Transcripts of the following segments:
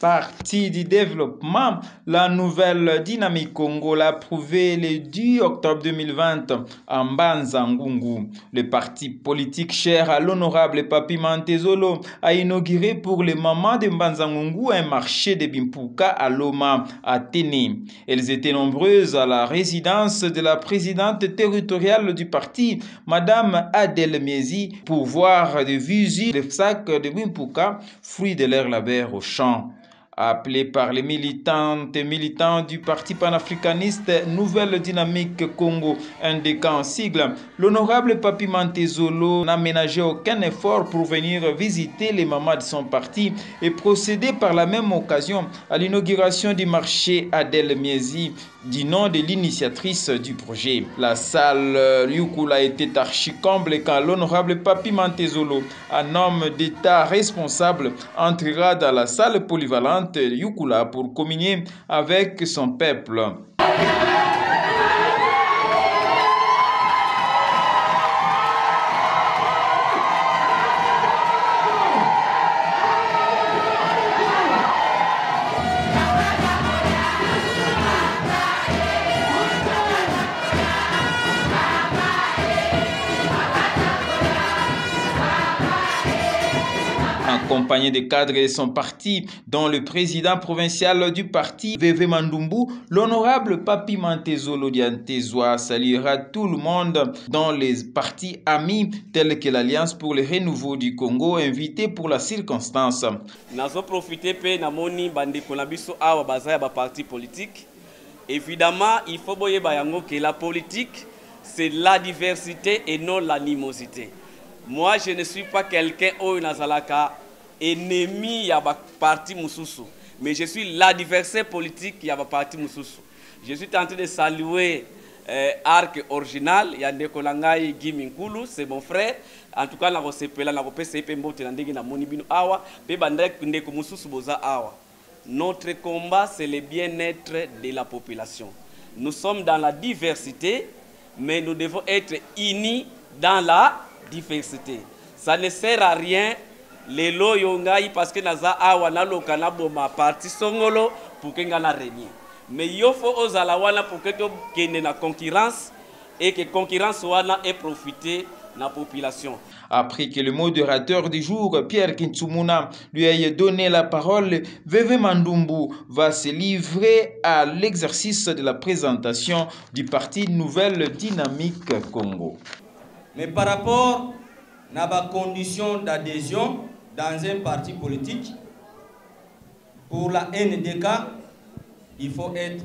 Parti du développement, la nouvelle dynamique Congo l'a prouvé le 10 octobre 2020 en Mbanza-Ngungu. Le parti politique cher à l'honorable Papi Mantezolo a inauguré pour les mamans de Mbanza-Ngungu un marché de Bimpuka à Loma, à Téné. Elles étaient nombreuses à la résidence de la présidente territoriale du parti, Madame Adèle Miezi, pour voir de visu les sacs de Bimpuka, fruits de leur labeur au champ. Appelé par les militantes et militants du parti panafricaniste Nouvelle Dynamique Congo, NDK en sigle, l'honorable Papi Mantezolo n'a ménagé aucun effort pour venir visiter les mamans de son parti et procéder par la même occasion à l'inauguration du marché Adèle Miezi, du nom de l'initiatrice du projet. La salle Yukula était archi-comble quand l'honorable Papi Mantezolo, un homme d'État responsable, entrera dans la salle polyvalente Yukula pour communier avec son peuple. Accompagné des cadres de son parti, dont le président provincial du parti, Vévé Mandumbu, l'honorable Papi Mantezolo Diantezoa saluera tout le monde dans les partis amis tels que l'Alliance pour le renouveau du Congo, invité pour la circonstance. Nazo profiter pe namoni bandeko na biso awa bazaya ba parti politique. Évidemment, il faut boyer bayango que la politique c'est la diversité et non l'animosité. Moi, je ne suis pas quelqu'un au nazalaka ennemi ya ba parti mususu, mais je suis l'adversaire politique ya ba parti mususu. Je suis tenté de saluer Arc Original ya ndeko langai Giminkulu, c'est mon frère. En tout cas, na kosepela na kopesa epe mbote na ndenge na moni bino awa pe bandeko ndeko mususu boza awa. Notre combat c'est le bien-être de la population. Nous sommes dans la diversité, mais nous devons être unis dans la diversité. Ça ne sert à rien les loyongai parce que naza awa na lokana boma parti songolo pour que ngana régner. Mais il faut ozala wana pour que kende na concurrence et que concurrence wana ait profité la population. Après que le modérateur du jour, Pierre Kintsumuna, lui ait donné la parole, Vévé Mandumbu va se livrer à l'exercice de la présentation du parti Nouvelle Dynamique Congo. Mais par rapport à la condition d'adhésion dans un parti politique, pour la NDK, il faut être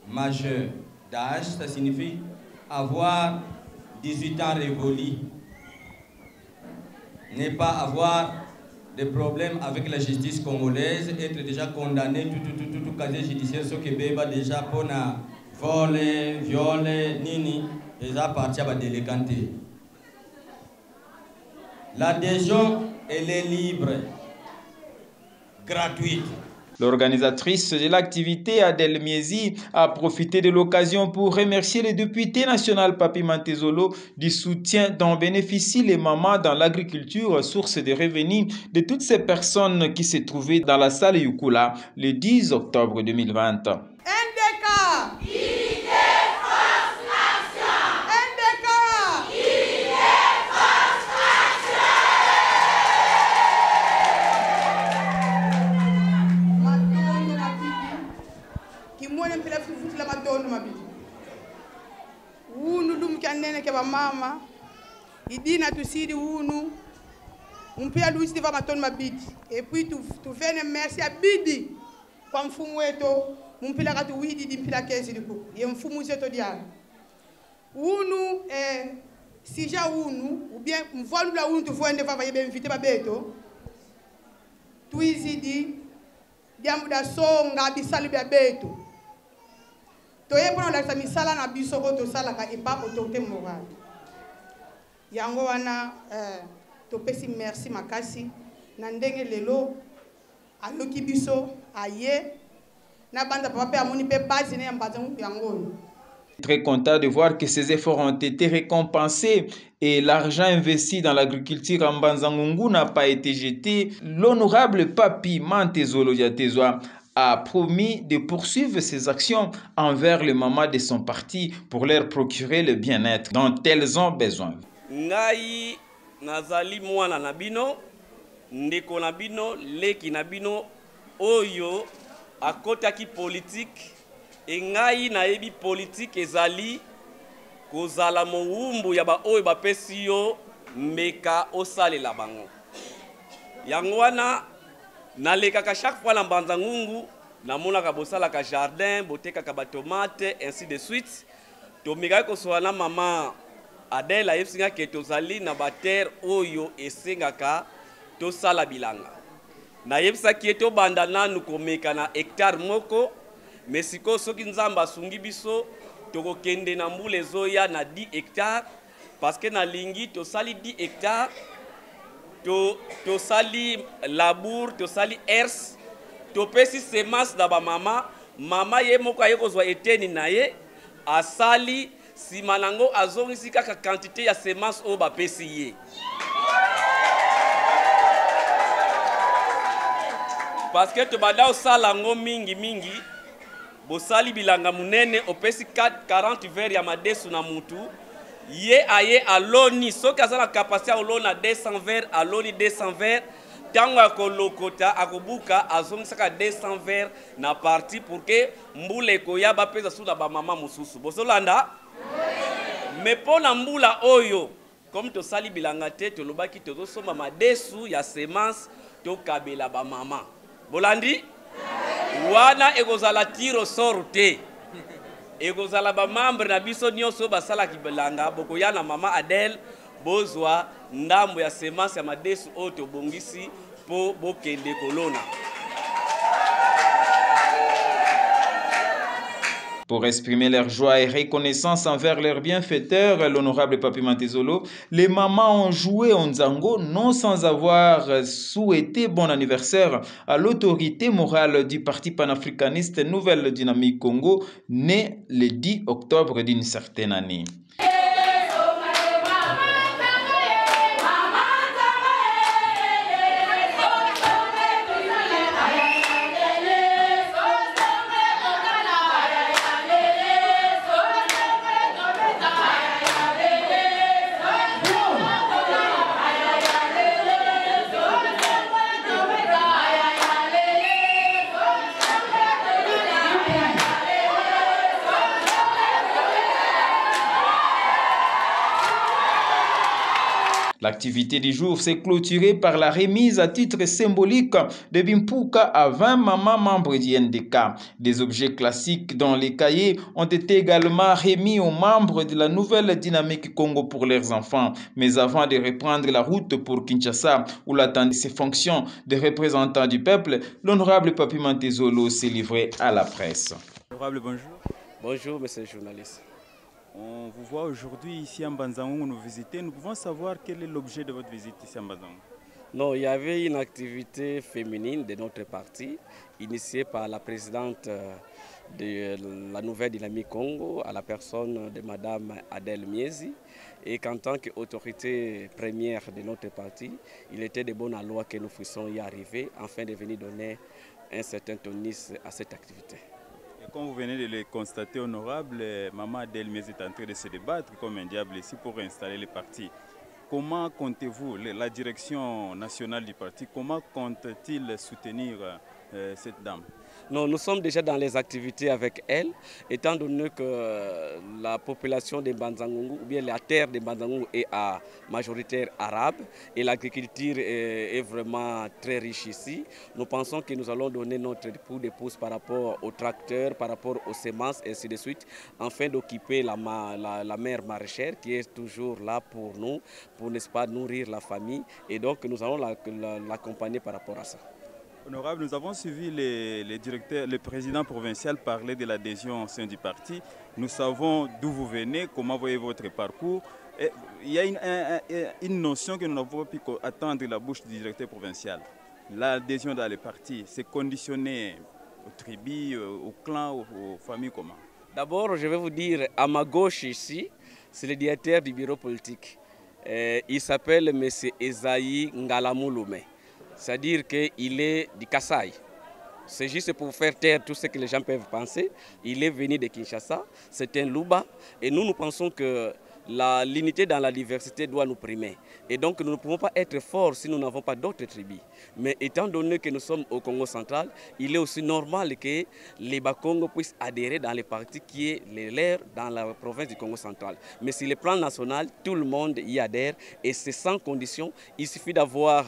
majeur d'âge, ça signifie avoir 18 ans révolus, ne pas avoir de problèmes avec la justice congolaise, être déjà condamné tout casier judiciaire, ce qui est déjà pour voler, violer, nini, déjà parti à déléganter. L'adhésion, elle est libre, gratuite. L'organisatrice de l'activité, Adèle Miezi, a profité de l'occasion pour remercier le député national Papi Mantezolo du soutien dont bénéficient les mamans dans l'agriculture, source de revenus de toutes ces personnes qui se trouvaient dans la salle Yukula le 10 octobre 2020. Unu dum kanene ke ba mama idina tusidi unu mpia luisi va matoni mabidi et puis tu vene merci à bidi kwa mfumu wetu mpila katu widi di mpila kezi liku ye mfumu zetu dia unu sija unu ou bien mvolu la unu tu voende va yebe invité ba beto tuizidi diamu da songa bisali ba beto. Toye pour la misala na biso ko to sala ka epa autorité morale. Yango wana to pesi merci makasi na ndenge lelo aloki biso aye na banda papa pe amoni pe base ne mbaza yango. Très content de voir que ces efforts ont été récompensés et l'argent investi dans l'agriculture en Mbanza-Ngungu n'a pas été jeté. L'honorable Papi Mantezolo Diatezwa a promis de poursuivre ses actions envers les mamans de son parti pour leur procurer le bien-être dont elles ont besoin. Ngai nazali mwana na bino, ndeko na bino, leki na bino, oyo akotaki politique, et ngai nayebi politique ezali kozala mowumbu ya ba oyo bapesi yo meka osalela bango. Yango wana nalekaka chaque fois na Mbanza-Ngungu namonaka bosalaka jardin, botekaka ba tomate, ainsi de suite. Tomekaki kosola na mama Adèle ayebisika ke tozali na baterre oyo esengaka tosala bilanga. Nayebisaki ye tobanda nanu komeka na hectare moko, mais sikoyo soki Nzambe asungi biso tokokende na mbula ezoya na 10 hectares, parce que nalingi tosali 10 hectares, tosali labour, tosali herse, topesi semence na bamama, mama ye moko aye kozwa eteni na ye, asali sima nango azongisi kaka quantité ya semence oyo bapesi ye. Parce que tobanda osala ngo mingi, bosali bilanga munene, opesi 40 verres ya madesu na mutu, ye aye aloni, soki aza na kapasité olona 200 verres, aloni 200 verres, tango akolokota akobuka azongisaka 200 verres na parti pour que mbula ekoya bapesa suna ba mama mususu. Bosolanda? Mais pour na mbula oyo, comme tosali bilanga te, tolobaki tozosomba madesu ya semence tokabela ba mama. Bolandi? Wana ekozala tiro sorte. Ekozala ba membre na biso nyonso basala kibilanga bokoya na mama Adèle bozwa ndambo ya semence ya madesu oyo tobongisi po bokende kolona. Pour exprimer leur joie et reconnaissance envers leurs bienfaiteurs, l'honorable Papi Mantezolo, les mamans ont joué en Nzango non sans avoir souhaité bon anniversaire à l'autorité morale du parti panafricaniste Nouvelle Dynamique Congo, né le 10 octobre d'une certaine année. L'activité du jour s'est clôturée par la remise à titre symbolique de Bimpuka à 20 mamans membres du NDK. Des objets classiques dans les cahiers ont été également remis aux membres de la Nouvelle Dynamique Congo pour leurs enfants. Mais avant de reprendre la route pour Kinshasa, où l'attendent ses fonctions de représentant du peuple, l'honorable Papi Mantezolo s'est livré à la presse. Honorable, bonjour. Bonjour, monsieur le journaliste. On vous voit aujourd'hui ici à Mbanza-Ngungu nous visiter. Nous pouvons savoir quel est l'objet de votre visite ici à Mbanza-Ngungu? Non, il y avait une activité féminine de notre parti, initiée par la présidente de la Nouvelle Dynamique Congo, à la personne de Madame Adèle Miezi. Et qu'en tant qu'autorité première de notre parti, il était de bonne loi que nous puissions y arriver, afin de venir donner un certain tonus à cette activité. Et comme vous venez de le constater, honorable, Maman Adèle Miezi est en train de se débattre comme un diable ici pour installer le parti. Comment comptez-vous, la direction nationale du parti, comment compte-t-il soutenir cette dame? Non, nous sommes déjà dans les activités avec elle, étant donné que la population de Mbanza-Ngungu, ou bien la terre de Mbanza-Ngungu est à majoritaire arabe et l'agriculture est vraiment très riche ici. Nous pensons que nous allons donner notre coup de pouce par rapport aux tracteurs, par rapport aux semences, et ainsi de suite, afin d'occuper la mère maraîchère qui est toujours là pour nous, pour n'est-ce pas nourrir la famille. Et donc nous allons l'accompagner par rapport à ça. Honorable, nous avons suivi le président provincial parler de l'adhésion au sein du parti. Nous savons d'où vous venez, comment voyez votre parcours. Et il y a une notion que nous n'avons pas pu attendre de la bouche du directeur provincial. L'adhésion dans le parti, c'est conditionné aux tribus, aux clans, aux familles, comment? D'abord, je vais vous dire, à ma gauche ici, c'est le directeur du bureau politique. Il s'appelle M. Esaïe Ngalamouloumé. C'est-à-dire qu'il est du Kasaï. C'est juste pour faire taire tout ce que les gens peuvent penser. Il est venu de Kinshasa, c'est un Louba. Et nous pensons que l'unité dans la diversité doit nous primer. Et donc nous ne pouvons pas être forts si nous n'avons pas d'autres tribus. Mais étant donné que nous sommes au Congo central, il est aussi normal que les Bakongo puissent adhérer dans les partis qui est leur dans la province du Congo central. Mais sur le plan national, tout le monde y adhère et c'est sans condition. Il suffit d'avoir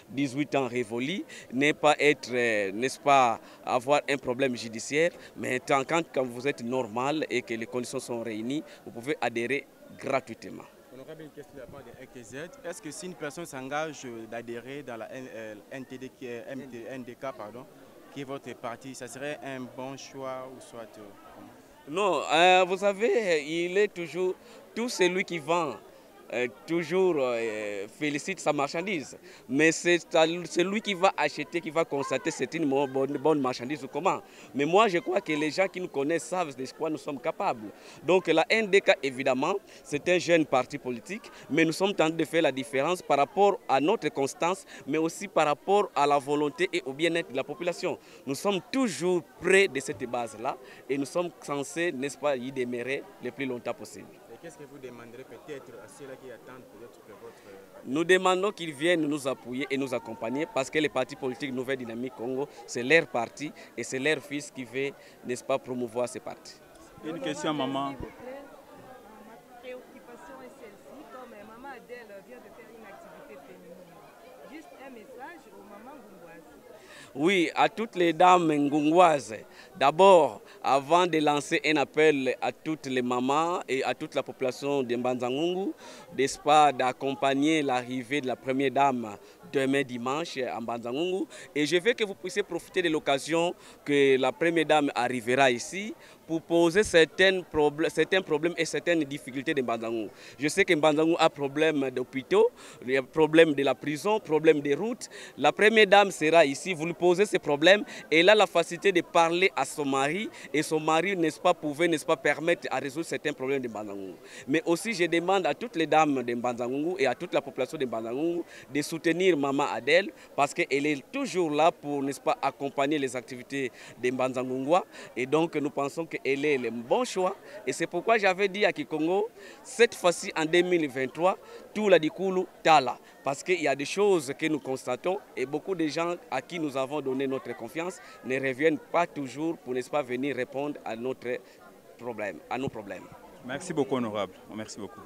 18 ans révolus, n'est pas être, n'est-ce pas, avoir un problème judiciaire. Mais quand vous êtes normal et que les conditions sont réunies, vous pouvez adhérer gratuitement. On aurait une question de la part de RTZ. Est-ce que si une personne s'engage d'adhérer dans la NDK, pardon, qui est votre parti, ça serait un bon choix ou soit Non, vous savez, il est toujours, tout celui qui vend toujours félicite sa marchandise. Mais c'est celui qui va acheter, qui va constater c'est une bonne marchandise ou comment. Mais moi, je crois que les gens qui nous connaissent savent de quoi nous sommes capables. Donc la NDK, évidemment, c'est un jeune parti politique, mais nous sommes en train de faire la différence par rapport à notre constance, mais aussi par rapport à la volonté et au bien-être de la population. Nous sommes toujours près de cette base-là et nous sommes censés, n'est-ce pas, y demeurer le plus longtemps possible. Qu'est-ce que vous demanderez peut-être à ceux-là qui attendent peut-être que votre... Nous demandons qu'ils viennent nous appuyer et nous accompagner parce que les partis politiques Nouvelle Dynamique Congo, c'est leur parti et c'est leur fils qui veut, n'est-ce pas, promouvoir ces partis. Une question, maman. Ma préoccupation est celle-ci, comme maman Adèle vient de faire une activité féminine. Juste un message aux mamans ngungouases. Oui, à toutes les dames ngungouases. D'abord, avant de lancer un appel à toutes les mamans et à toute la population de Mbanza-Ngungu, n'est-ce pas, d'accompagner l'arrivée de la première dame demain dimanche à Mbanza-Ngungu. Et je veux que vous puissiez profiter de l'occasion que la première dame arrivera ici pour poser certains problèmes et certaines difficultés de Mbanza-Ngungu. Je sais que Mbanza-Ngungu a problème d'hôpitaux, problème de la prison, problème des routes. La première dame sera ici, vous lui posez ces problèmes et elle a la facilité de parler à son mari et son mari, n'est-ce pas, pouvait, n'est-ce pas, permettre à résoudre certains problèmes de Mbanza-Ngungu. Mais aussi, je demande à toutes les dames de Mbanza-Ngungu et à toute la population de Mbanza-Ngungu de soutenir Maman Adèle parce qu'elle est toujours là pour, n'est-ce pas, accompagner les activités des Mbanza-Ngungois. Et donc, nous pensons qu'elle est le bon choix. Et c'est pourquoi j'avais dit à Kikongo, cette fois-ci, en 2023, tout la Dikoulou Tala. Parce qu'il y a des choses que nous constatons et beaucoup de gens à qui nous avons donné notre confiance ne reviennent pas toujours pour, n'est-ce pas, venir répondre à nos problèmes. Merci beaucoup, honorable. Merci beaucoup.